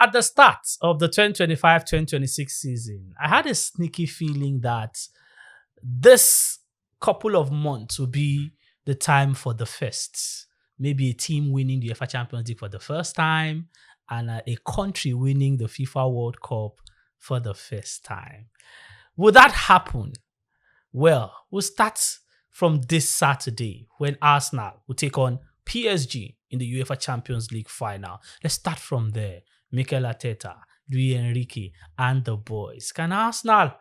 at the start of the 2025-2026 season, I had a sneaky feeling that this couple of months will be the time for the firsts. Maybe a team winning the UEFA Champions League for the first time and a country winning the FIFA World Cup for the first time. Will that happen? Well, we'll start from this Saturday when Arsenal will take on PSG in the UEFA Champions League Final. Let's start from there. Mikel Arteta, Luis Enrique, and the boys. Can Arsenal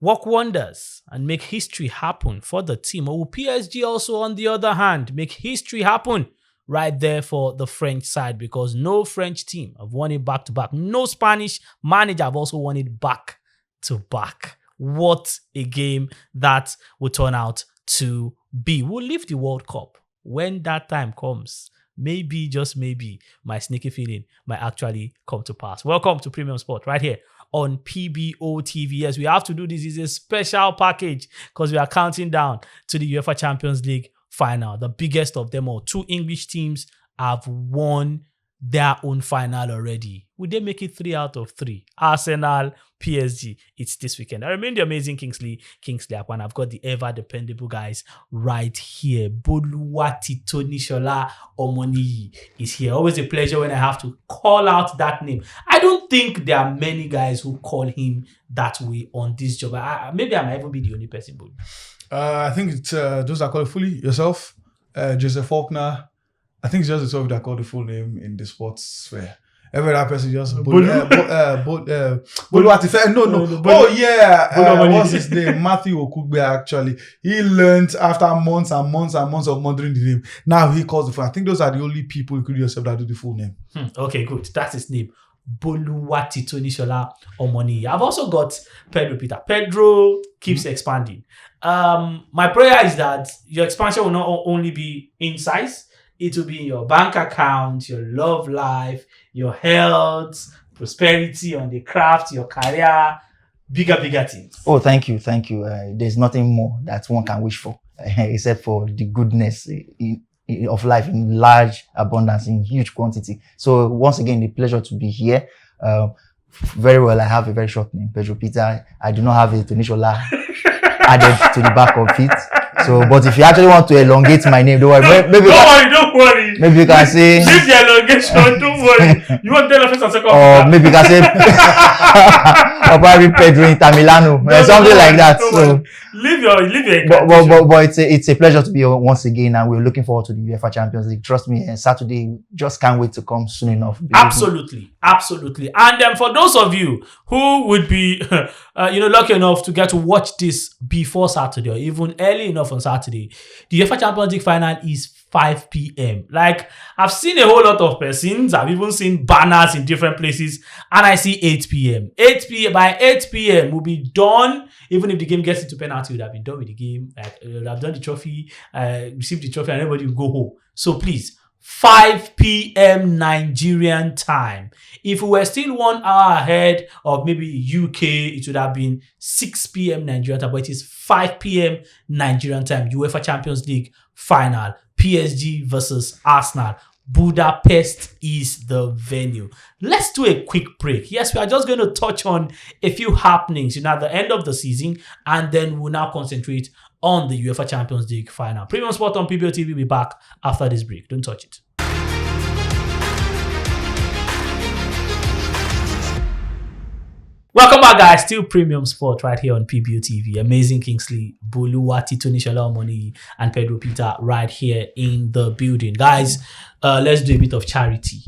work wonders and make history happen for the team? Or will PSG also, on the other hand, make history happen right there for the French side? Because no French team have won it back-to-back. No Spanish manager have also won it back-to-back. What a game that will turn out to be. We'll leave the World Cup when that time comes. Maybe, just maybe, my sneaky feeling might actually come to pass. Welcome to Premium Sport right here on PBO TV. Yes, we have to do this. It's a special package because we are counting down to the UEFA Champions League Final, the biggest of them all. 2 English teams have won their own final already. Would they make it 3 out of 3? Arsenal, PSG. It's this weekend. I remain the amazing Kingsley Akwan. I've got the ever dependable guys right here. Boluwati Tonishola Omoniyi is here. Always a pleasure when I have to call out that name. I don't think there are many guys who call him that way on this job. Maybe I might even be the only person. I think it's those that call it fully. Yourself, Joseph Faulkner. I think it's just yourself that call the full name in the sports sphere. Every other person just Boluwati. No. Oh yeah, what's his name? Matthew Okugbe. Actually, he learned after months and months and months of murdering the name. Now he calls the full. I think those are the only people, including yourself, that do the full name. Okay, good. That's his name. Boluwati Tonishola Omoniyi. I've also got Pedro Peter. Pedro keeps expanding. My prayer is that your expansion will not only be in size. It will be in your bank account, your love life, your health, prosperity on the craft, your career, bigger things. Oh, thank you. There's nothing more that one can wish for except for the goodness of life in large abundance, in huge quantity. So once again, the pleasure to be here. Very well, I have a very short name, Pedro Peter. I do not have a Tonishola added to the back of it. So, but if you actually want to elongate my name, don't worry. Don't worry. Maybe you can say. Leave the elongation. Don't worry. You want to tell the first and second? Or maybe you can say. Or probably Pedro in Tamilano, something like that. So leave your. But it's a pleasure to be here once again, and we're looking forward to the UEFA Champions League. Trust me, Saturday just can't wait to come soon enough. Absolutely. And for those of you who would be, lucky enough to get to watch this before Saturday or even early enough on Saturday, the UEFA Champions League Final is 5 p.m. Like, I've seen a whole lot of persons. I've even seen banners in different places, and I see 8 p.m. By 8 p.m. we'll be done. Even if the game gets into penalty, we'll have been done with the game. We'll have done the trophy, received the trophy, and everybody will go home. So please, 5 p.m. Nigerian time. If we were still 1 hour ahead of maybe UK, it would have been 6 p.m. Nigerian time, but it is 5 p.m. Nigerian time. UEFA Champions League Final. PSG versus Arsenal. Budapest is the venue. Let's do a quick break. Yes, we are just going to touch on a few happenings at the end of the season, and then we'll now concentrate on the UEFA Champions League Final. Premium Sport on PBO TV will be back after this break. Don't touch it. Welcome back, guys. Still Premium Sport right here on PBO TV. Amazing Kingsley, Boluwati Tonishola Omoniyi, and Pedro Peter right here in the building. Guys, let's do a bit of charity.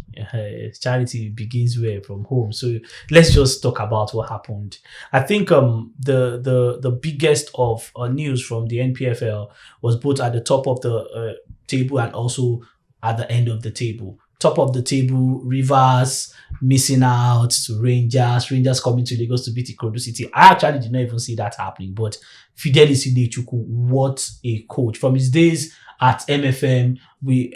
Charity begins where? From home. So let's just talk about what happened. I think the biggest of news from the NPFL was both at the top of the table and also at the end of the table. Top of the table, Rivers missing out to Rangers coming to Lagos to beat Ikorodu City. I actually did not even see that happening, but Fidelis Idechukwu, what a coach. From his days at MFM, we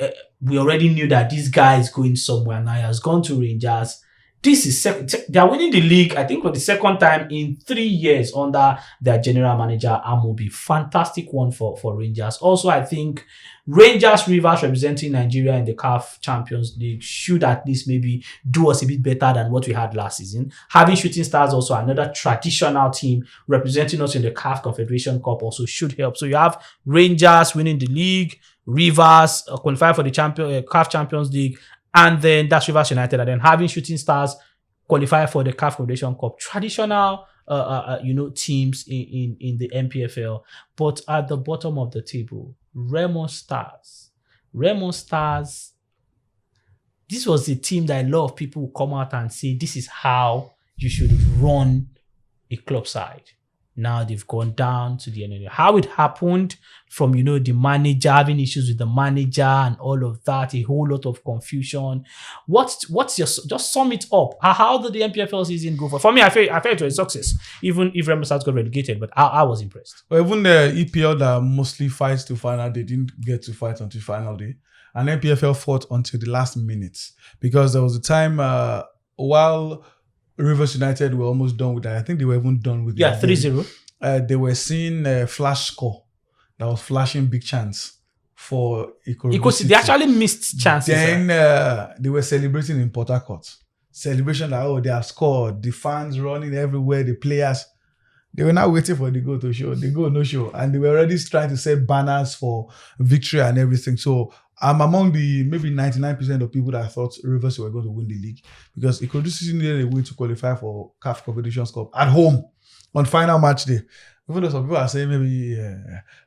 already knew that this guy is going somewhere now. He has gone to Rangers. This is they are winning the league, I think, for the second time in 3 years under their general manager Amobi. Fantastic one for Rangers. Also, I think Rangers Rivers representing Nigeria in the CAF Champions League should at least maybe do us a bit better than what we had last season. Having Shooting Stars, also another traditional team representing us in the CAF Confederation Cup, also should help. So you have Rangers winning the league, Rivers qualify for the CAF Champions League, and then that's Rivers United, and then having Shooting Stars qualify for the CAF Confederation Cup. Traditional, teams in the MPFL. But at the bottom of the table, Remo Stars. This was a team that a lot of people would come out and say, this is how you should run a club side. Now they've gone down to the end. How it happened from, the manager, having issues with the manager and all of that, a whole lot of confusion. What's your, just sum it up. How did the MPFL season go? For me, I felt it was a success, even if Remo Stars got relegated, but I was impressed. Well, even the EPL that mostly fights to final, they didn't get to fight until final day. And MPFL fought until the last minutes, because there was a time while Rivers United were almost done with that. I think they were even done with it. 3-0. They were seeing a flash score that was flashing big chance for Ikorodu. They actually missed chances. Then they were celebrating in Port Harcourt. Celebration that, they have scored. The fans running everywhere. The players, they were now waiting for the goal to show. The goal no show. And they were already trying to set banners for victory and everything. So I'm among the maybe 99% of people that thought Rivers were going to win the league, because Ikorodu needed a way to qualify for CAF Competitions Cup at home on final match day. Even though some people are saying maybe,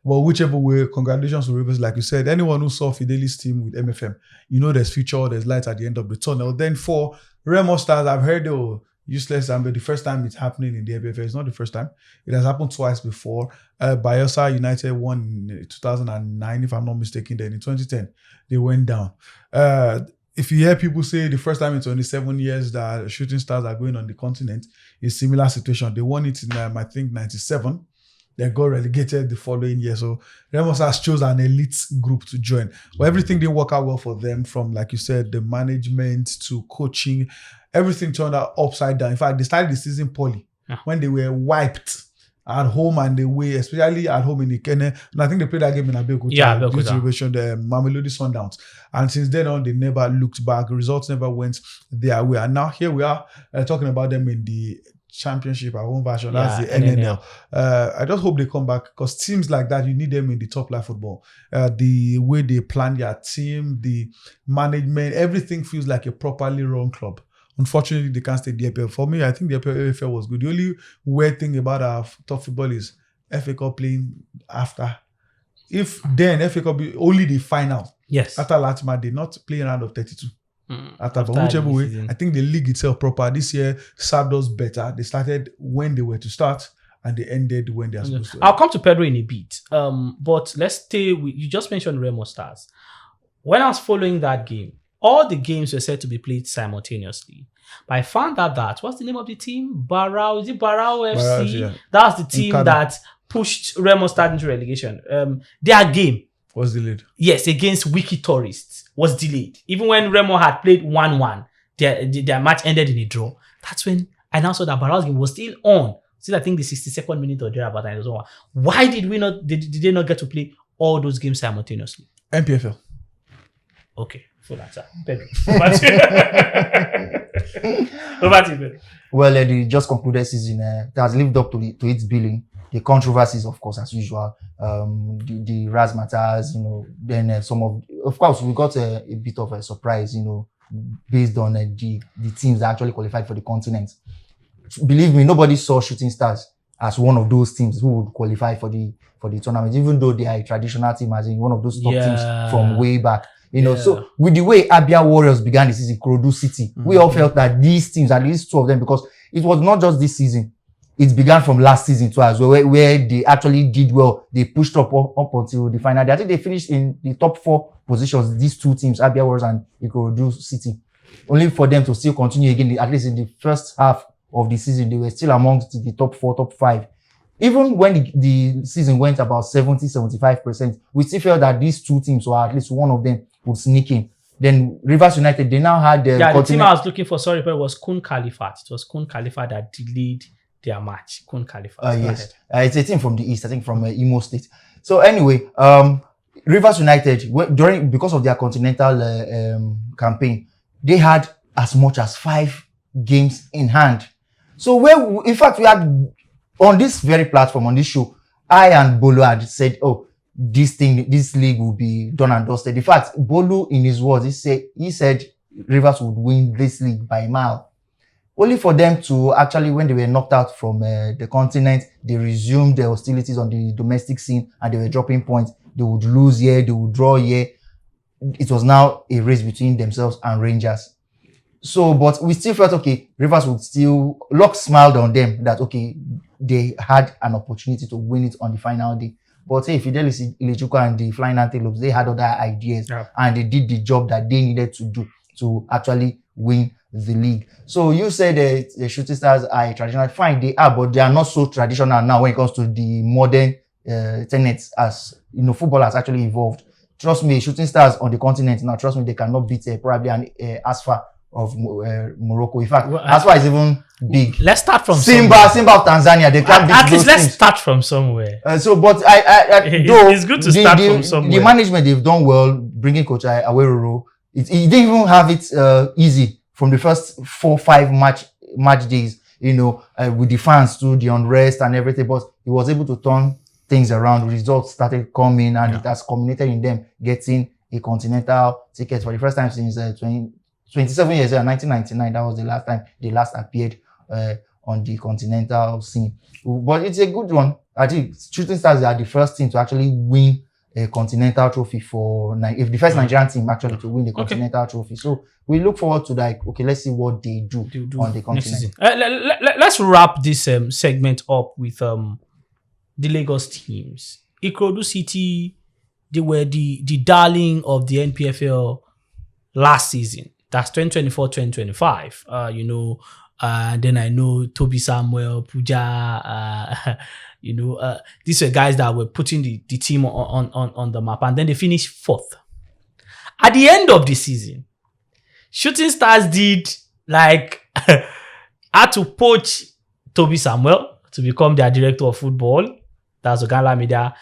well, whichever way, congratulations to Rivers. Like you said, anyone who saw Fideli's team with MFM, there's future, there's light at the end of the tunnel. Then for Remo Stars, I've heard they were useless, but the first time it's happening in the MPFL. It's not the first time. It has happened twice before. Bayelsa United won in 2009, if I'm not mistaken. Then in 2010, they went down. If you hear people say the first time in 27 years that Shooting Stars are going on the continent, it's a similar situation. They won it in, I think, 97. They got relegated the following year. So Remo Stars chose an elite group to join. But everything didn't work out well for them, from, like you said, the management to coaching. Everything turned out upside down. In fact, they started the season poorly when they were wiped at home and away, especially at home in Ikene. And I think they played that game in Abeokuta. Yeah, the Mamelodi Sundowns. And since then on, they never looked back. Results never went their way. And now here we are talking about them in the championship, our own version. That's the NNL. I just hope they come back, because teams like that, you need them in the top level football. The way they plan their team, the management, everything feels like a properly run club. Unfortunately, they can't stay the EPL. For me, I think the EPL was good. The only weird thing about our top football is FA Cup playing after. If then FA Cup be only the final. Yes. After last match, they not play a round of 32. After whichever way, season. I think the league itself proper this year served us better. They started when they were to start, and they ended when they are supposed to. I'll come to Pedro in a bit. But let's stay with, you just mentioned Remo Stars. When I was following that game, all the games were said to be played simultaneously. But I found out that, what's the name of the team? Barao. Is it Barao FC? Yeah. That's the team that pushed Remo Stars into relegation. Their game was delayed. Yes, against Wiki Tourists was delayed. Even when Remo had played 1-1, their match ended in a draw. That's when I now saw that Barao's game was still on. Still, I think the 62nd minute or thereabout. Why did they not get to play all those games simultaneously? MPFL. Okay, full answer. Pedro. Over to you, Pedro. Well, the just concluded season has lived up to its billing. The controversies, of course, as usual. The razzmatazz, then of course, we got a bit of a surprise, based on the teams that actually qualified for the continent. Believe me, nobody saw Shooting Stars as one of those teams who would qualify for the tournament, even though they are a traditional team, as in one of those top teams from way back. So with the way Abia Warriors began the season, Ikorodu City, we all felt that these teams, at least two of them, because it was not just this season, it began from last season too as well, where they actually did well. They pushed up until the final day. I think they finished in the top 4 positions, these two teams, Abia Warriors and Ikorodu City. Only for them to still continue again, at least in the first half of the season, they were still amongst the top 4, top 5. Even when the season went about 70-75%, we still felt that these two teams, or at least one of them, would sneak in. Then Rivers United, they now had the the team I was looking for, sorry, but it was Kun Khalifat. It was Kun Khalifat that delayed their match. Kun Khalifat. Yes. It's a team from the East, I think from Imo State. So anyway, Rivers United, because of their continental campaign, they had as much as 5 games in hand. So in fact, we had on this very platform, on this show, I and Bolu had said, oh, this league will be done and dusted. In fact, Bolu, in his words, he said Rivers would win this league by a mile. Only for them to actually, when they were knocked out from the continent, they resumed their hostilities on the domestic scene and they were dropping points. They would lose here, they would draw here. It was now a race between themselves and Rangers. So, but we still felt, okay, Rivers would still, Locke smiled on them that, okay, they had an opportunity to win it on the final day. But hey, Fidelis Ilechukwu and the Flying Antelopes, they had other ideas and they did the job that they needed to do to actually win the league. So you said the Shooting Stars are traditional. Fine, they are, but they are not so traditional now when it comes to the modern tenets. As you know, football has actually evolved. Trust me, Shooting Stars on the continent now, trust me, they cannot beat probably an Asfa of Morocco. In fact, Asfa is even big. Let's start from Simba of Tanzania. They can't beat at least those let's teams. start from somewhere. So, but though it's good to start from somewhere. The management, they've done well bringing Coach Aweroro. He didn't even have it easy from the first 4-5 match days, you know, with the fans too, the unrest and everything. But he was able to turn things around. Results started coming, and it has culminated in them getting a continental ticket for the first time since 27 years ago, 1999. That was the last time they last appeared on the continental scene. But it's a good one. I think Shooting Stars are the first team to actually win a continental trophy if the first Nigerian team actually to win the continental trophy. So we look forward to that. Okay, let's see what they do on the continent. Let's wrap this segment up with the Lagos teams. Ikorodu City, they were the darling of the NPFL last season. That's 2024-2025. You know, then I know Toby Samuel, Puja, you know, these were guys that were putting the team on the map, and then they finished 4th. At the end of the season, Shooting Stars did had to poach Toby Samuel to become their director of football. That's Ogala Media.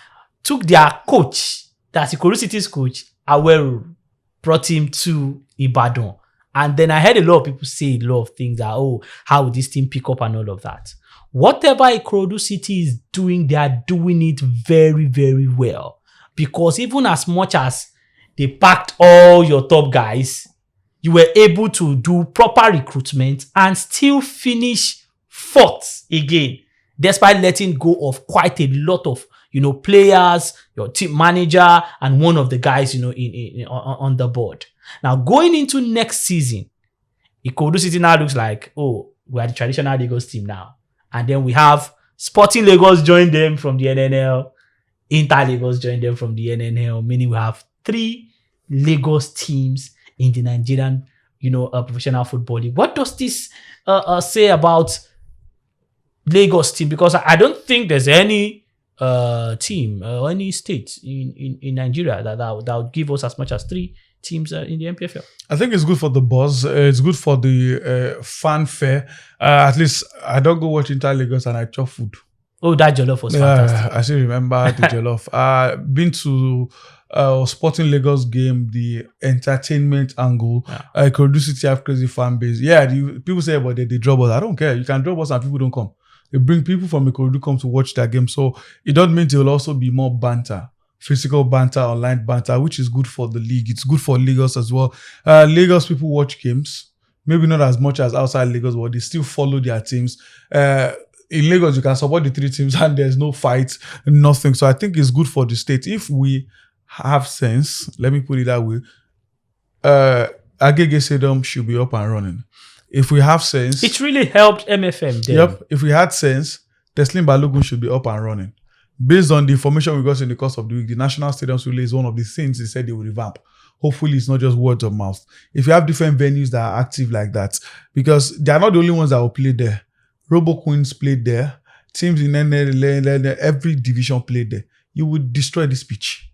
Took their coach, that's Ikorodu City's coach, Aweru, brought him to Ibadan. And then I heard a lot of people say a lot of things that, oh, how would this team pick up and all of that. Whatever Ikorodu City is doing, they are doing it very, very well. Because even as much as they packed all your top guys, you were able to do proper recruitment and still finish 4th again, despite letting go of quite a lot of, you know, players, your team manager, and one of the guys, you know, on the board. Now, going into next season, Ikorodu City now looks like, oh, we are the traditional Lagos team now. And then we have Sporting Lagos join them from the NNL, Inter Lagos join them from the NNL, meaning we have 3 Lagos teams in the Nigerian, you know, professional football league. What does this say about Lagos team? Because I don't think there's any team or any state in Nigeria that would give us as much as 3 teams in the MPFL. I think it's good for the buzz. It's good for the fanfare. At least I don't go watch Inter Lagos and I chop food. Oh, that jollof was fantastic. I still remember the jollof. Been to Sporting Lagos game, the entertainment angle. Ikorodu City have crazy fan base. Yeah, people say about they drop us. I don't care. You can drop us and people don't come. They bring people from Ikorodu come to watch that game. So it doesn't mean there will also be more banter. Physical banter, online banter, which is good for the league. It's good for Lagos as well. Lagos people watch games. Maybe not as much as outside Lagos, but they still follow their teams. In Lagos, you can support the 3 teams and there's no fight, nothing. So I think it's good for the state. If we have sense, let me put it that way, Agege Stadium should be up and running. If we have sense... It really helped MFM then. Yep. If we had sense, Teslim Balogun should be up and running. Based on the information we got in the course of the week, the National Stadiums Relay is one of the things they said they will revamp. Hopefully, it's not just word of mouth. If you have different venues that are active like that, because they are not the only ones that will play there. Robo Queens played there. Teams in every division played there. You would destroy this pitch.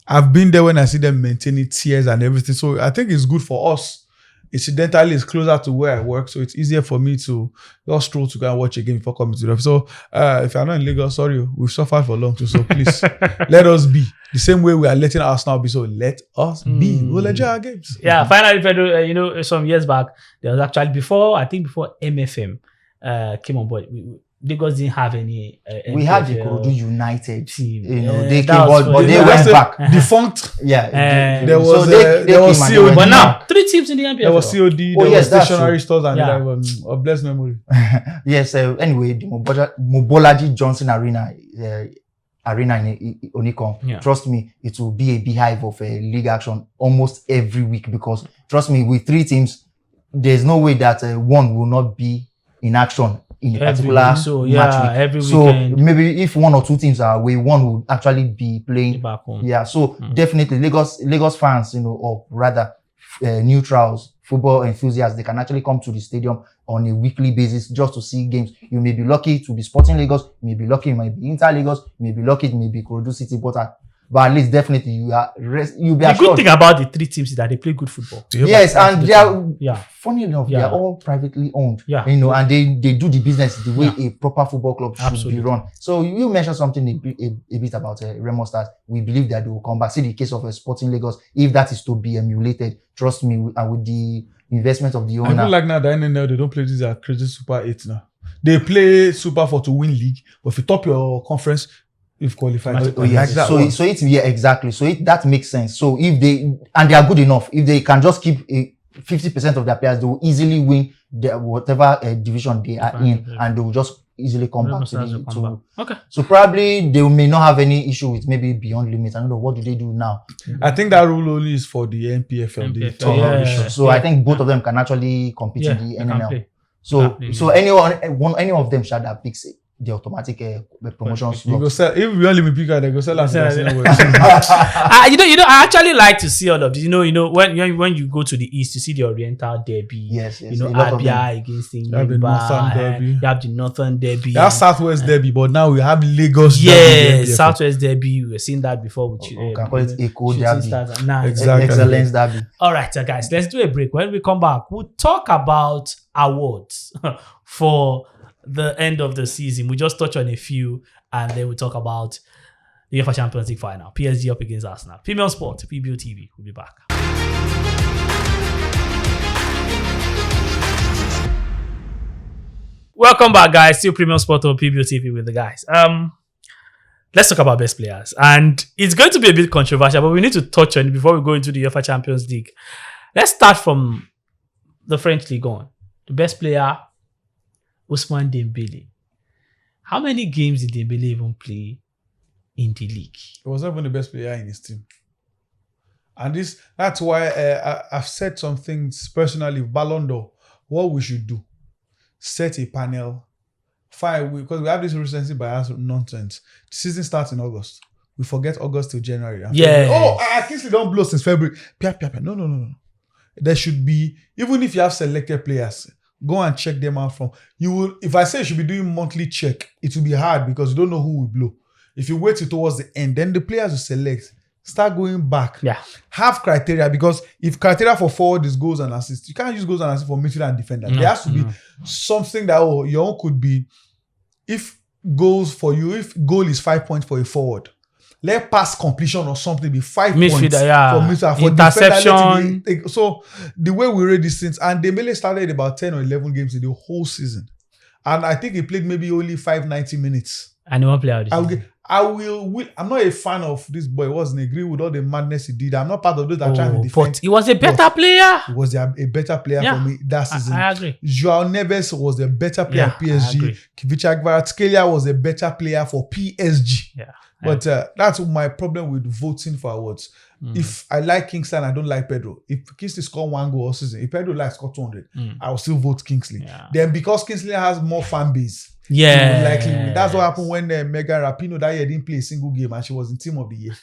I've been there when I see them maintaining tiers and everything. So I think it's good for us. Incidentally, it's closer to where I work, so it's easier for me to just stroll to go and watch a game before coming to the office. So if you're not in Lagos, sorry, we've suffered for long too. So please let us be the same way we are letting Arsenal be. So let us be. We'll enjoy our games. Yeah, finally, Pedro. Some years back, there was actually before MFM came on board. Lagos didn't have any. We had the Ikorodu United team. They came, but they went back. Defunct. Yeah. There was they was came and COD. But now 3 teams in the NPFL. There was COD. There was that's stationary true. stores and Yeah. of blessed memory. Yes. Anyway, the Mobolaji Johnson Arena in Onikom. Yeah. Trust me, it will be a beehive of league action almost every week, because trust me, with 3 teams, there's no way that one will not be in action in a particular match week. Every So weekend. maybe if 1 or 2 teams are away, one will actually be playing Back home. Yeah, so definitely Lagos fans, or rather neutrals, football enthusiasts, they can actually come to the stadium on a weekly basis just to see games. You may be lucky to be Sporting Lagos, you may be lucky it might be Inter Lagos, you may be lucky it may be Ikorodu City, but at least definitely you'll be The assured. good thing about the 3 teams is that they play good football. Yes, and they are Yeah. funny enough, they Yeah. are all privately owned. Yeah. And they do the business the way a proper football club should Absolutely. be run. So you mentioned something a bit about Remo Stars. We believe that they will come back. See the case of Sporting Lagos, if that is to be emulated, trust me, and with the investment of the I owner. feel like now the NNL, they don't play these crazy Super 8 now. They play Super 4 to win league, but if you top your conference, you've qualified. Oh, yes. Like that So exactly. So that makes sense. So if they are good enough, if they can just keep 50% of their players, they will easily win whatever division they are in, and they will just easily come back to Okay. So probably they may not have any issue with maybe beyond limits. I don't know, what do they do now? I think that rule only is for the NPFL. The top yeah. division. So I think both of them can actually compete in the they can NNL. play. So any of them shall that picks the automatic promotion You slot. go sell, if we only be bigger, they go sell us. I actually like to see all of this. When you go to the east, you see the Oriental Derby. Yes, a lot of Abia against You have the Northern Derby. You have the Northern Derby. That's Southwest Derby, but now we have Lagos. Yeah, Derby. Southwest Derby. We've seen that before with We can call it Eco Shooting Derby. Stars and Nines. Exactly. Excellence Derby. All right, guys, let's do a break. When we come back, we'll talk about awards for the end of the season. We just touch on a few, and then we'll talk about the UEFA Champions League Final. PSG up against Arsenal. Premium Sport, PBO TV. We'll be back. Welcome back, guys. Still Premium Sport on PBO TV with the guys. Let's talk about best players, and it's going to be a bit controversial, but we need to touch on it before we go into the UEFA Champions League. Let's start from the French League on. The best player, Ousmane Dembele. How many games did Dembele even play in the league? He was not even the best player in his team. And that's why I've said some things personally, Ballon d'Or, what we should do. Set a panel. Fine, because we have this recency bias nonsense. The season starts in August. We forget August till January. Yeah. Kingsley don't blow since February. No. There should be, even if you have selected players, go and check them out from. You will. If I say you should be doing monthly check, it will be hard because you don't know who will blow. If you wait till towards the end, then the players you select start going back. Yeah. Have criteria, because if criteria for forward is goals and assists, you can't use goals and assists for midfielder and defender. There has to be something that your own could be. If goals for you, if goal is 5 points for a forward, let pass completion or something be 5 points for midfielder. For interception. Defender, so the way we read these things, and Dembele started about 10 or 11 games in the whole season, and I think he played maybe only 90 minutes. And he won't play out this season. I'm not a fan of this boy. I wasn't agree with all the madness he did. I'm not part of those that are trying to defend. But he was a better player. He was a better player for me that season. I agree. Joao Neves was the better player at PSG. Kvicha Kvaratskhelia was a better player for PSG. Yeah. But that's my problem with voting for awards. If I like Kingsley and I don't like Pedro, if Kingsley scored 1 goal all season, if Pedro scored 200, I will still vote Kingsley. Yeah. Then because Kingsley has more fan base, yeah, likely win. That's what happened when Megan Rapinoe that year didn't play a single game and she was in team of the year.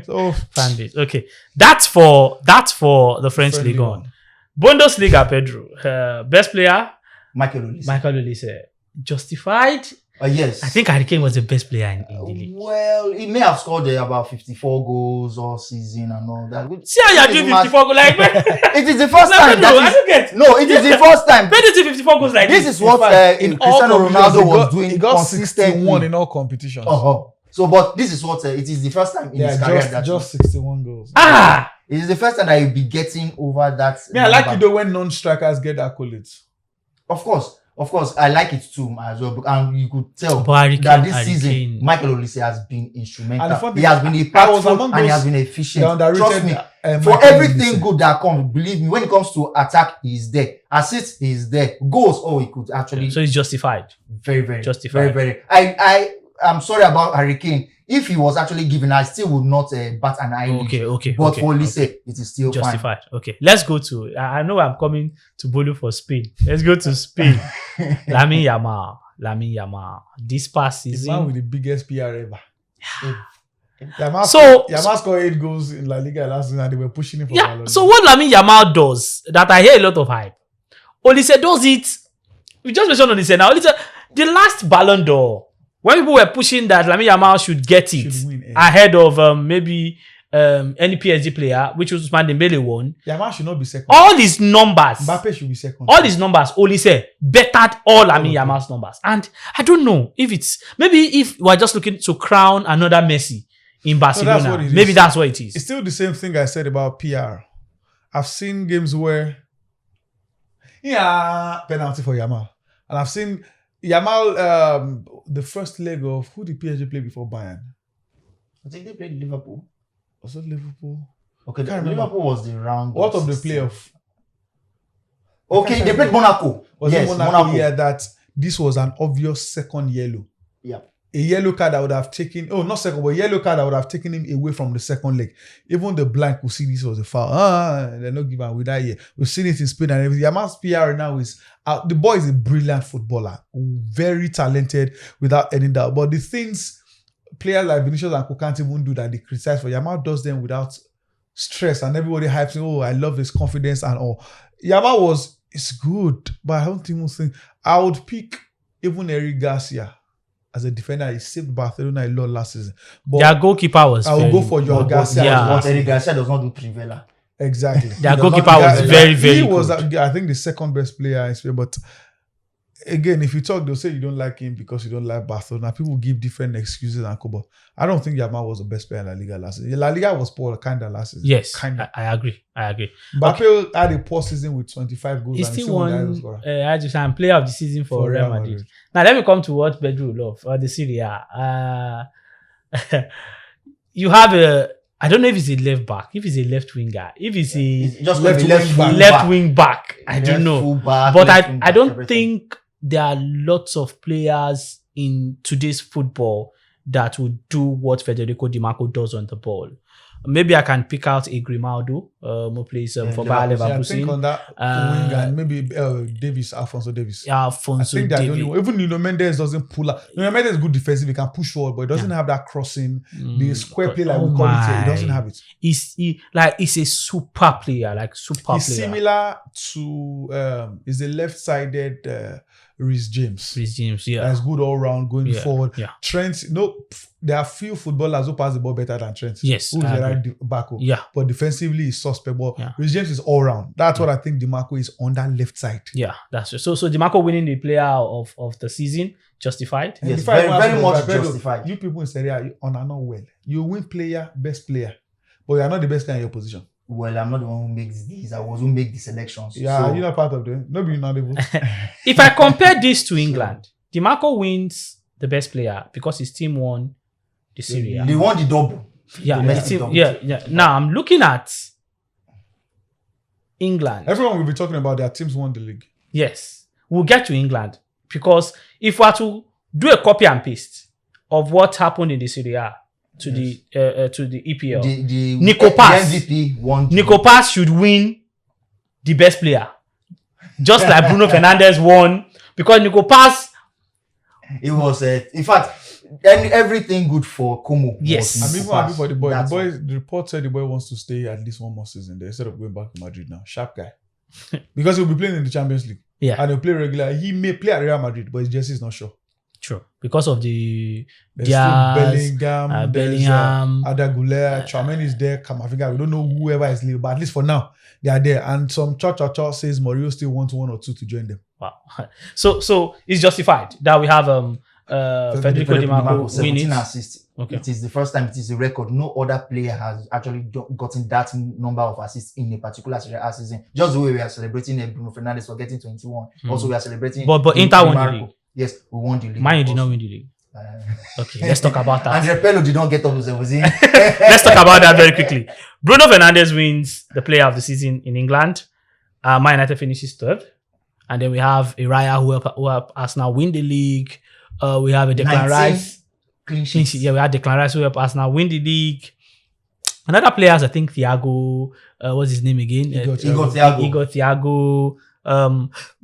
So fan base. Okay, that's for the French League on. Bundesliga, Pedro, best player Michael Olise. Michael Olise, justified. Yes. I think Harry Kane was the best player in the league. Well, he may have scored about 54 goals all season and all that. See how you're doing 54 goals like It is the first time Pedro, I don't get. No, it is the first time. Pedro did 54 goals like This is what in Cristiano all Ronaldo was he doing got consistently. 61 in all competitions. So, but this is what it is the first time in his career that just 61 goals. it is the first time that he'll be getting over that. I like it though when non-strikers get accolades. Of course, I like it too as well. And you could tell Harry that Kane, this Harry season, Kane. Michael Olise has been instrumental. And He has been impactful and he has been efficient. Trust me, for everything good that comes, believe me, when it comes to attack, he's there. Assist, he's there. Goals, he could actually. So he's justified. Very, very justified. Very, very. I'm sorry about Harry Kane. If he was actually given, I still would not bat an eyelid. Okay. But for Olise, it is still justified. Fine. Okay, let's go to. I know I'm coming to Bolu for Spain. Let's go to Spain. Lamine Yamal. This past season, the man with the biggest PR ever. So Yamal scored 8 goals in La Liga last season, and they were pushing him for Ballon. So what Lamine Yamal does that I hear a lot of hype. Olise does it. We just mentioned Olise now. Olise, the last Ballon d'Or, when people were pushing that Lamine Yamal should get it ahead of maybe any PSG player, which was Ousmane Dembele won. Yamal should not be second. All his numbers. Mbappe should be second. All his numbers, Olise bettered all Lamine Yamal's numbers. And I don't know if if we're just looking to crown another Messi in Barcelona. Maybe that's what it is. It's still the same thing I said about PR. I've seen games where penalty for Yamal. And I've seen Yamal, the first leg of who did PSG play before Bayern? I think they played Liverpool. Was it Liverpool? Okay, Liverpool was the round. What of the playoff? Okay, they played Monaco. Was it Monaco? Yeah, that this was an obvious second yellow. Yeah. A yellow card that would have taken, not second, but yellow card that would have taken him away from the second leg. Even the blind could see this was a foul. They're not giving away that year. We've seen it in Spain and everything. Yamal's PR now is out. The boy is a brilliant footballer, very talented without any doubt. But the things players like Vinicius and Koke can't even do that they criticize for, Yamal does them without stress, and everybody hypes him. I love his confidence and all. Yamal it's good, but I don't even think I would pick even Eric Garcia as a defender. He saved Barcelona a lot last season. But their goalkeeper was. I will go for your Garcia. But Eric Garcia does not do Trivela. Exactly. Their goalkeeper was very, very good. He was, I think, the second best player in Spain. But again, if you talk, they'll say you don't like him because you don't like Barcelona. People give different excuses and but I don't think Yamal was the best player in La Liga last season. La Liga was poor kind of last season. Yes, kinda. I agree. Mbappe had a poor season with 25 goals. He still won player of the season for Real Madrid. Now let me come to what Pedro loves, or the Serie A. You have I don't know if it's a left back, if it's a left winger, if it's a left wing back. I don't know. But I don't think there are lots of players in today's football that would do what Federico Di Marco does on the ball. Maybe I can pick out a Grimaldo, who plays for Bayer Leverkusen. I think on that wing, and maybe Alphonso Davies. Yeah, Alphonso Davies. Even Nuno Mendes doesn't pull up. Nuno Mendes is good defensive, he can push forward, but he doesn't have that crossing, the square play like we call it here. He doesn't have it. He's a super player, He's similar to he's a left-sided Reece James. Yeah. That's good all round going forward. Yeah. Trent, there are few footballers who pass the ball better than Trent. Yes. Who's the right back? Yeah. But defensively is suspect. But Reece James is all round. That's what I think Di Marco is on that left side. Yeah, that's true. So Di Marco winning the player of the season, justified? Yes, very much justified. You people in Serie A, you are not well. You win player, best player. But you are not the best player in your position. Well, I'm not the one who makes these. I was who make the selections. Yeah, you're not part of them. No, you're not able. If I compare this to England, Di Marco wins the best player because his team won the Serie A. They won the double. Yeah. Now I'm looking at England. Everyone will be talking about their teams won the league. Yes, we'll get to England because if we are to do a copy and paste of what happened in the Serie A to the EPL, the Nico Pass, MVP won. Nico Pass should win the best player, just like Bruno Fernandes won because Nico Pass. It was in fact everything good for Como. Yes, I'm even happy for the boy. The report said the boy wants to stay at least one more season there instead of going back to Madrid now. Sharp guy, because he'll be playing in the Champions League. Yeah, and he'll play regular. He may play at Real Madrid, but his jersey is not sure. True. Because of the There's Diaz, still Bellingham, Bellingham. there's Ada Gulea, Tchouaméni is there, Kamavinga. We don't know whoever is leaving, but at least for now, they are there. And some cha says Mourinho still wants one or two to join them. Wow. So it's justified that we have Federico Di Marco 17 winning. assists. Okay. It is the first time it is a record. No other player has actually gotten that number of assists in a particular season. Just the way we are celebrating Bruno Fernandes for getting 21. Also, we are celebrating. But Inter won the league. Yes, we won the league. Man did not win the league. Okay, let's talk about that. And Pedro did not get up to 17. Let's talk about that very quickly. Bruno Fernandes wins the player of the season in England. Man United finishes third. And then we have Raya who help Arsenal win the league. We have a Declan Rice. Clean sheets. Yeah, we had Declan Rice who help Arsenal win the league. Another players, I think Thiago, what's his name again? Igor Thiago.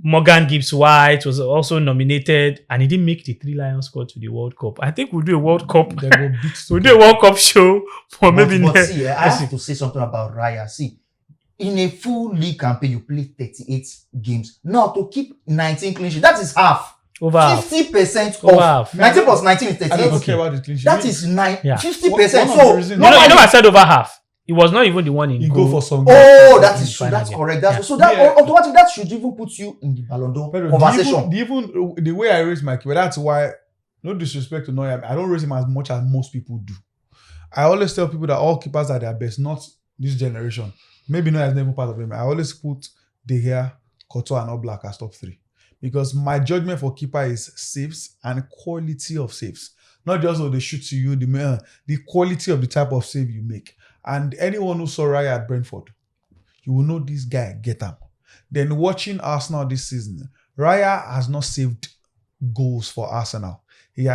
Morgan Gibbs-White was also nominated, and he didn't make the 3 Lions squad to the World Cup. I think we'll do a World Cup. We'll do a World Cup show for maybe But see, I have to say something about Raya. See, in a full league campaign, you play 38 games. Now to keep 19 clean sheets, that is half. Over half. 50% Over of half. 19 plus 19 is I 38. don't care about the clean sheet. That is 50%. Yeah. So You know, I said over half. It was not even the one in You goal. go for some. oh, that is true. Final That's game. correct. That's Yeah. so that Yeah. automatically that should even put you in the Ballon d'Or Pedro, conversation. even the way I raise my kid, that's why, no disrespect to Neuer, I don't raise him as much as most people do. I always tell people that all keepers are their best, not this generation. Maybe Neuer is never part of them. I always put De Gea, Courtois, and Oblak as top 3. Because my judgment for keeper is saves and quality of saves. Not just they shoot to you, the quality of the type of save you make. And anyone who saw Raya at Brentford, you will know this guy get up. Then watching Arsenal this season, Raya has not saved goals for Arsenal. He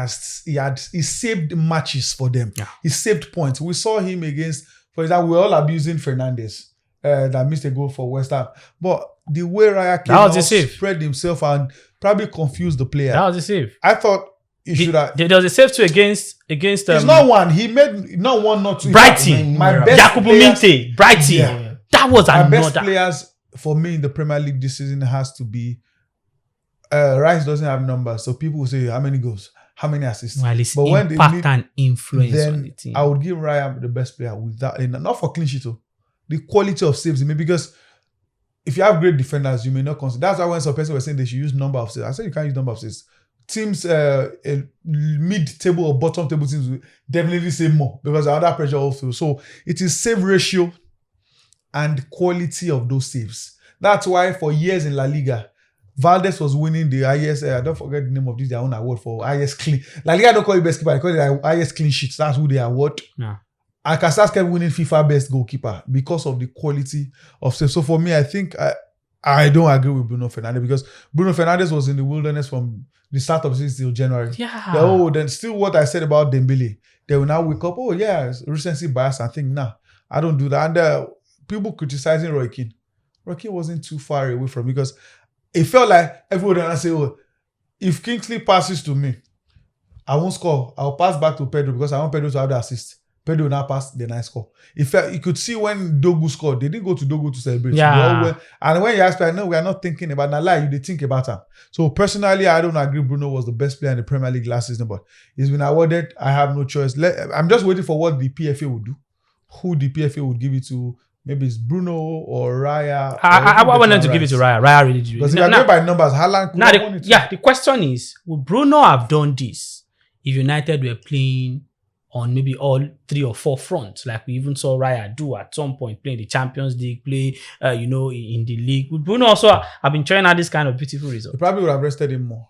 saved matches for them. Yeah. He saved points. We saw him against, for example, we're all abusing Fernandes that missed a goal for West Ham. But the way Raya came out, spread himself and probably confused the player. That was a save. I thought he should have. There was a save too against. It's not one. He made not one, not two. Brighton. My best Yakubu Minte. Brighton. Yeah. That was my best players for me in the Premier League this season has to be. Rice doesn't have numbers, so people will say how many goals, how many assists. Well, but when impact and influence then on the team. I would give Raya the best player with that, and not for clean sheet, though. The quality of saves, because if you have great defenders, you may not consider. That's why when some person was saying they should use number of saves, I said you can't use number of saves. Teams, mid-table or bottom-table teams will definitely save more because they're under pressure also. So it is save ratio and quality of those saves. That's why for years in La Liga, Valdez was winning the highest, I don't forget the name of this, their own award for highest clean. La Liga don't call it best keeper, they call it the highest clean sheets. That's who they award. Yeah. And Casas kept winning FIFA best goalkeeper because of the quality of saves. So for me, I think I don't agree with Bruno Fernandes because Bruno Fernandes was in the wilderness from the start of the season till January. Yeah. Then still what I said about Dembele, they will now wake up, recency bias and think, nah, I don't do that. And people criticizing Roy Keane. Roy Keane wasn't too far away from because it felt like everybody was say, if Kingsley passes to me, I won't score. I'll pass back to Pedro because I want Pedro to have the assist. Pedro now passed the nice score. You could see when Dogu scored, they didn't go to Dogu to celebrate. Yeah. And when you ask me, no, we are not thinking about Nala, they think about him. So personally, I don't agree Bruno was the best player in the Premier League last season, but he's been awarded. I have no choice. I'm just waiting for what the PFA would do. Who the PFA would give it to. Maybe it's Bruno or Raya. I want them to give it to Raya. Raya really do. Because if you're going by numbers, Haaland could have won it. Yeah, the question is, would Bruno have done this if United were playing on maybe all 3 or 4 fronts, like we even saw Raya do at some point, playing the Champions League, play, in the league? Would Bruno also have been trying out this kind of beautiful result? He probably would have rested him more.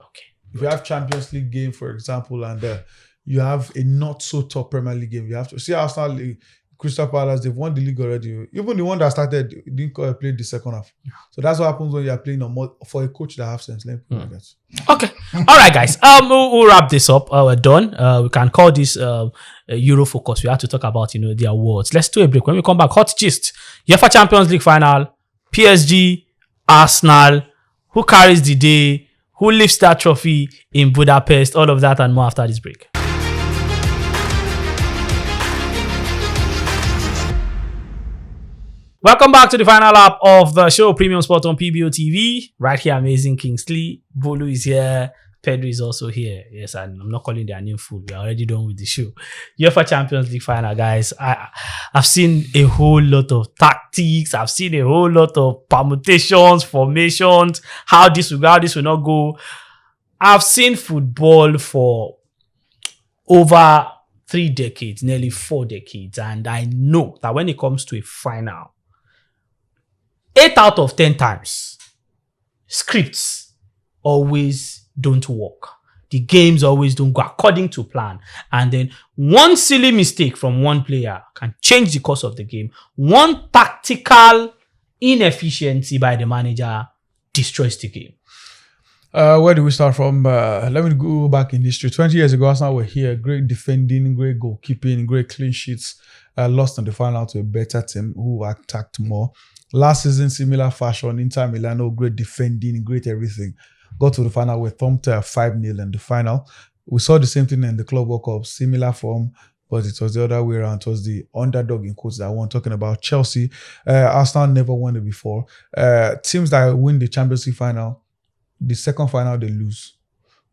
Okay. If you have Champions League game, for example, and you have a not so top Premier League game, you have to see Arsenal, Crystal Palace, they've won the league already. Even the one that started didn't play the second half. So that's what happens when you are playing for a coach that has sense. Okay. All right, guys. We'll wrap this up. We're done. We can call this Euro Focus. We have to talk about, the awards. Let's do a break. When we come back, hot gist. UEFA Champions League Final. PSG, Arsenal. Who carries the day? Who lifts that trophy in Budapest? All of that and more after this break. Welcome back to the final lap of the show, Premium Sport on PBO TV. Right here, amazing Kingsley. Bolu is here. Pedro is also here. Yes, and I'm not calling their name full. We're already done with the show. UEFA Champions League Final, guys. I've seen a whole lot of tactics. I've seen a whole lot of permutations, formations, how this will go, how this will not go. I've seen football for over 3 decades, nearly 4 decades. And I know that when it comes to a final, 8 out of 10 times, scripts always don't work. The games always don't go according to plan. And then one silly mistake from one player can change the course of the game. One tactical inefficiency by the manager destroys the game. Where do we start from? Let me go back in history. 20 years ago, Arsenal were here. Great defending, great goalkeeping, great clean sheets. Lost in the final to a better team who attacked more. Last season, similar fashion. Inter Milan, great defending, great everything. Got to the final, we thumped 5-0 in the final. We saw the same thing in the Club World Cup, similar form, but it was the other way around. It was the underdog in quotes that one talking about. Chelsea, Arsenal never won it before. Teams that win the Champions League final, the second final they lose.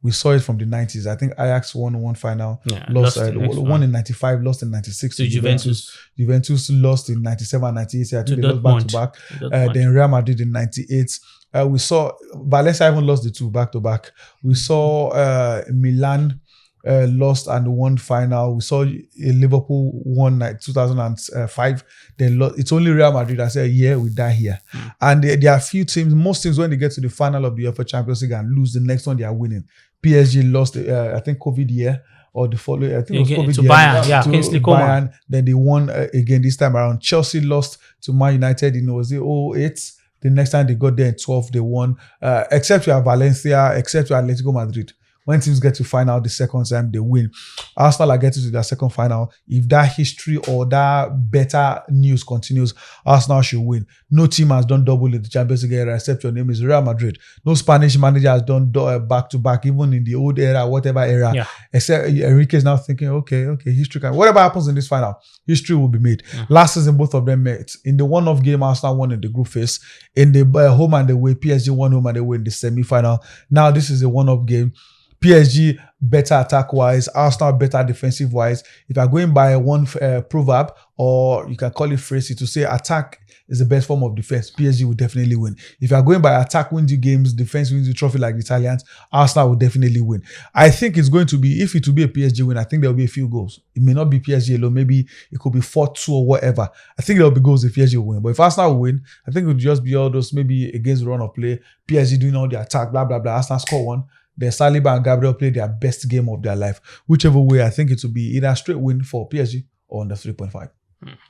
We saw it from the 90s. I think Ajax won one final, lost won in 95, lost in 96 to Juventus. Juventus lost in 97 and 98. I think they lost back to back. Then Real Madrid in 98. We saw Valencia even lost the 2 back to back. We saw Milan lost and won final. We saw Liverpool won 2005. Then lost. It's only Real Madrid that said, yeah, we die here. And there are a few teams, most teams when they get to the final of the UEFA Champions League and lose, the next one they are winning. PSG lost, I think, COVID year or the following. I think it was COVID to year. Bayern, to Kingsley Bayern. Then they won again this time around. Chelsea lost to Man United in 08. The next time they got there in 12, they won. Except you have Valencia, except you have Atletico Madrid. When teams get to final the second time, they win. Arsenal are getting to their second final. If that history or that better news continues, Arsenal should win. No team has done double in the Champions League era except your name is Real Madrid. No Spanish manager has done back-to-back, even in the old era, whatever era. Yeah. Except Enrique is now thinking, okay, history can... Whatever happens in this final, history will be made. Yeah. Last season, both of them met. In the one-off game, Arsenal won in the group phase. In the home and away, PSG won home and away in the semi-final. Now, this is a one-off game. PSG better attack-wise, Arsenal better defensive-wise. If you're going by one proverb, or you can call it phrase, to say attack is the best form of defense, PSG will definitely win. If you're going by attack wins you games, defense wins you trophy like the Italians, Arsenal will definitely win. I think it's going to be, if it will be a PSG win, I think there will be a few goals. It may not be PSG alone, maybe it could be 4-2 or whatever. I think there will be goals if PSG will win. But if Arsenal will win, I think it would just be all those, maybe against the run of play, PSG doing all the attack, blah, blah, blah, Arsenal score one. Then Saliba and Gabriel play their best game of their life. Whichever way, I think it will be either a straight win for PSG or under 3.5.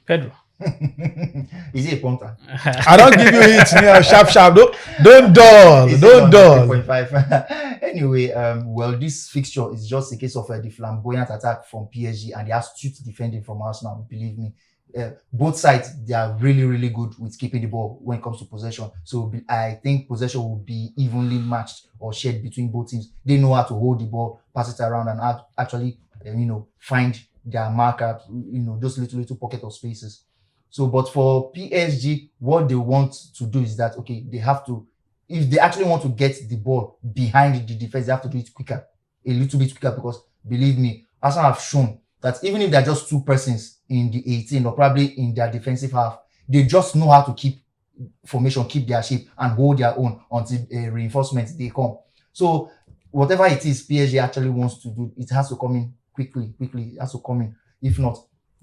Pedro. Is he a punter? I don't give you hits near sharp. Don't dull. 3.5. Anyway, well, this fixture is just a case of the flamboyant attack from PSG and the astute defending from Arsenal. Believe me. Both sides, they are really, really good with keeping the ball when it comes to possession. So I think possession will be evenly matched or shared between both teams. They know how to hold the ball, pass it around, and actually, find their marker, those little pocket of spaces. So, but for PSG, what they want to do is that, okay, they have to, if they actually want to get the ball behind the defense, they have to do it quicker, a little bit quicker, because believe me, Arsenal have shown that even if they're just 2 persons in the 18 or probably in their defensive half, they just know how to keep formation, keep their shape, and hold their own until reinforcements they come. So whatever it is PSG actually wants to do, it has to come in quickly. It has to come in. If not,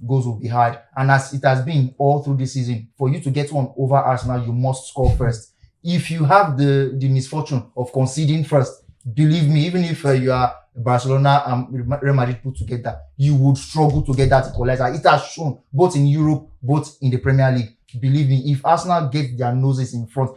goals will be hard. And as it has been all through this season, for you to get one over Arsenal, you must score first. If you have the misfortune of conceding first, believe me, even if you are Barcelona and Real Madrid put together, you would struggle to get that equalizer. It has shown both in Europe, both in the Premier League. Believe me, if Arsenal get their noses in front,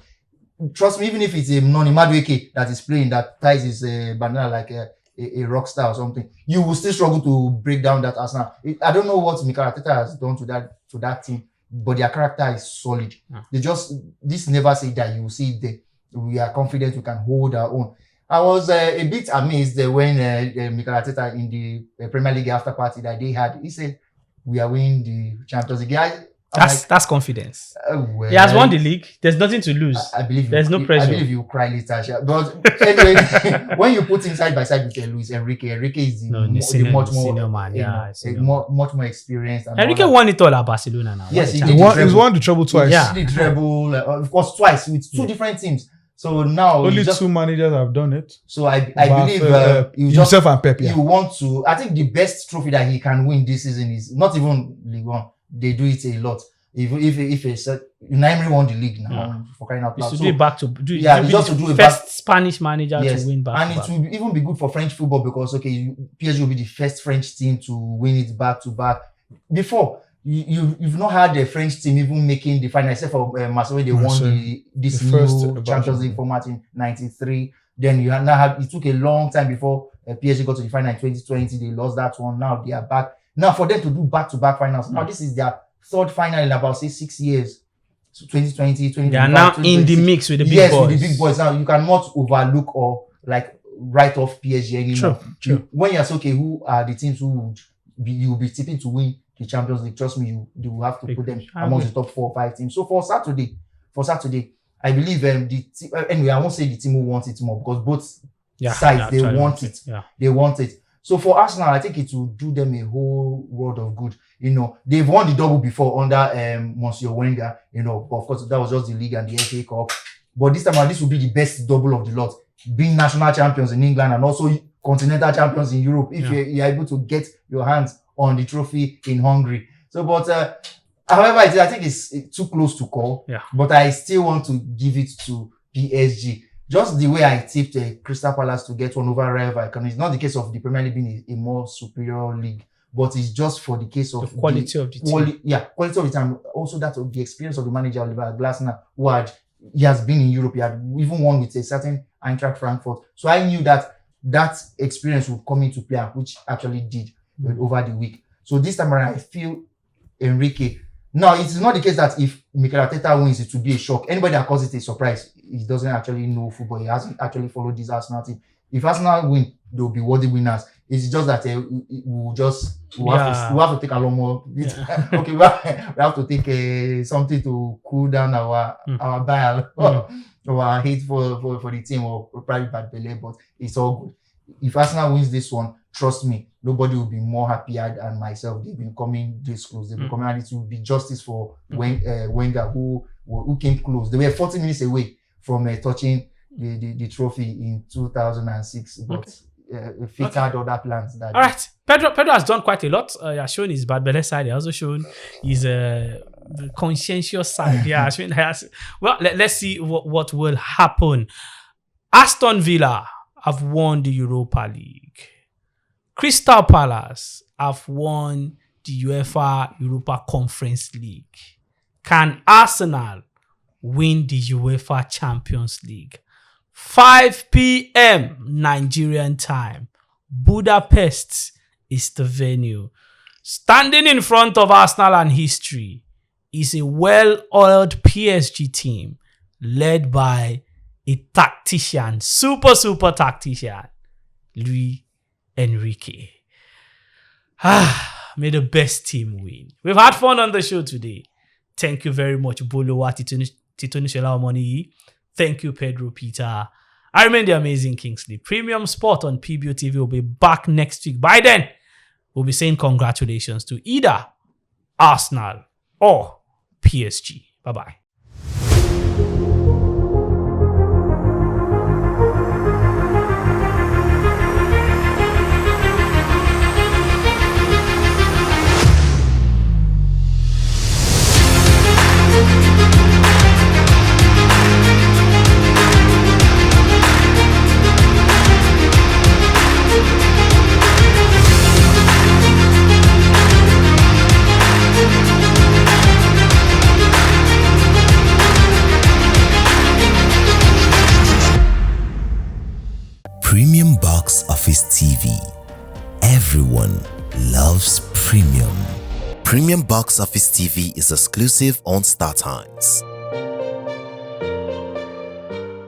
trust me, even if it's a non-Madueke that is playing, that ties his banana like a rock star or something, you will still struggle to break down that Arsenal. I don't know what Mikel Arteta has done to that team, but their character is solid. They just, this never say that you will see it there. We are confident we can hold our own. I was a bit amazed when Mikel Arteta in the Premier League after party that they had, he said, we are winning the Champions League. That's confidence. Well, He has won the league. There's nothing to lose. I believe There's no pressure. I believe you cry later. But anyway, when you put him side by side with Luis Enrique is the much more senior man. Yeah, much more experienced. And Enrique won it all at Barcelona now. Yes, He's won the treble twice. Yeah. He did treble, of course, twice with two different teams. So now only two managers have done it. So I believe himself and Pep. You want to. I think the best trophy that he can win this season is not even League One. They do it a lot. If Neymar won the league now for crying out loud. To do it back to just to do it first Spanish manager to win back. And it will even be good for French football because PSG will be the first French team to win it back to back. Before you've not had the French team even making the final except for Marseille. They won this new Champions League format in '93. Then it took a long time before PSG got to the final in 2020. They lost that one. Now they are back. Now for them to do back-to-back finals. Now this is their third final in about 6 years. So 2020, 2021. They are now in the mix with the big boys. Yes, with the big boys. Now you cannot overlook or write off PSG anymore. True. When you say, okay, who are the teams who you will be tipping to win the Champions League? Trust me, you will have to put them amongst the top 4 or 5 teams. So for Saturday, I believe anyway, I won't say the team who wants it more because both sides they want it. Yeah. They want it. So for Arsenal, I think it will do them a whole world of good. They've won the double before under Monsieur Wenger. Of course, that was just the league and the FA Cup. But this time around, this will be the best double of the lot. Being national champions in England and also continental champions in Europe. If you're able to get your hands on the trophy in Hungary. So, but however, I think it's too close to call. Yeah. But I still want to give it to PSG. Just the way I tipped Crystal Palace to get one over Real Vallecano. It's not the case of the Premier League being a more superior league, but it's just for the case of the quality of the team. Quality of the time. Also that of the experience of the manager, Oliver Glasner, he has been in Europe. He had even won with a certain Eintracht Frankfurt. So I knew that experience would come into play, which actually did over the week. So this time around, I feel Enrique. Now, it's not the case that if Mikel Arteta wins, it will be a shock. Anybody that calls it a surprise, he doesn't actually know football. He hasn't actually followed this Arsenal team. If Arsenal win, they will be worthy winners. It's just that we'll have to take a lot more. Yeah. Okay, we have to take something to cool down our bile or our hate for the team or probably bad belly, but it's all good. If Arsenal wins this one, trust me, nobody will be more happier than myself. They've been coming this close. They've been coming, and it will be justice for Wenger, who came close. They were 40 minutes away from touching the trophy in 2006, but Fit had other plans. All right, Pedro has done quite a lot. He has shown his bad belly side. He has also shown his conscientious side. Yeah, well, let's see what will happen. Aston Villa have won the Europa League. Crystal Palace have won the UEFA Europa Conference League. Can Arsenal win the UEFA Champions League? 5 p.m. Nigerian time. Budapest is the venue. Standing in front of Arsenal and history is a well-oiled PSG team led by a tactician, super tactician, Luis Enrique. May the best team win. We've had fun on the show today. Thank you very much, Bolu, Titoni Shelamoni. Thank you, Pedro, Peter. I remain the amazing Kingsley. Premium Sport on PBO TV will be back next week. By then, we'll be saying congratulations to either Arsenal or PSG. Bye-bye. Premium Box Office TV. Everyone loves premium. Premium Box Office TV is exclusive on StarTimes.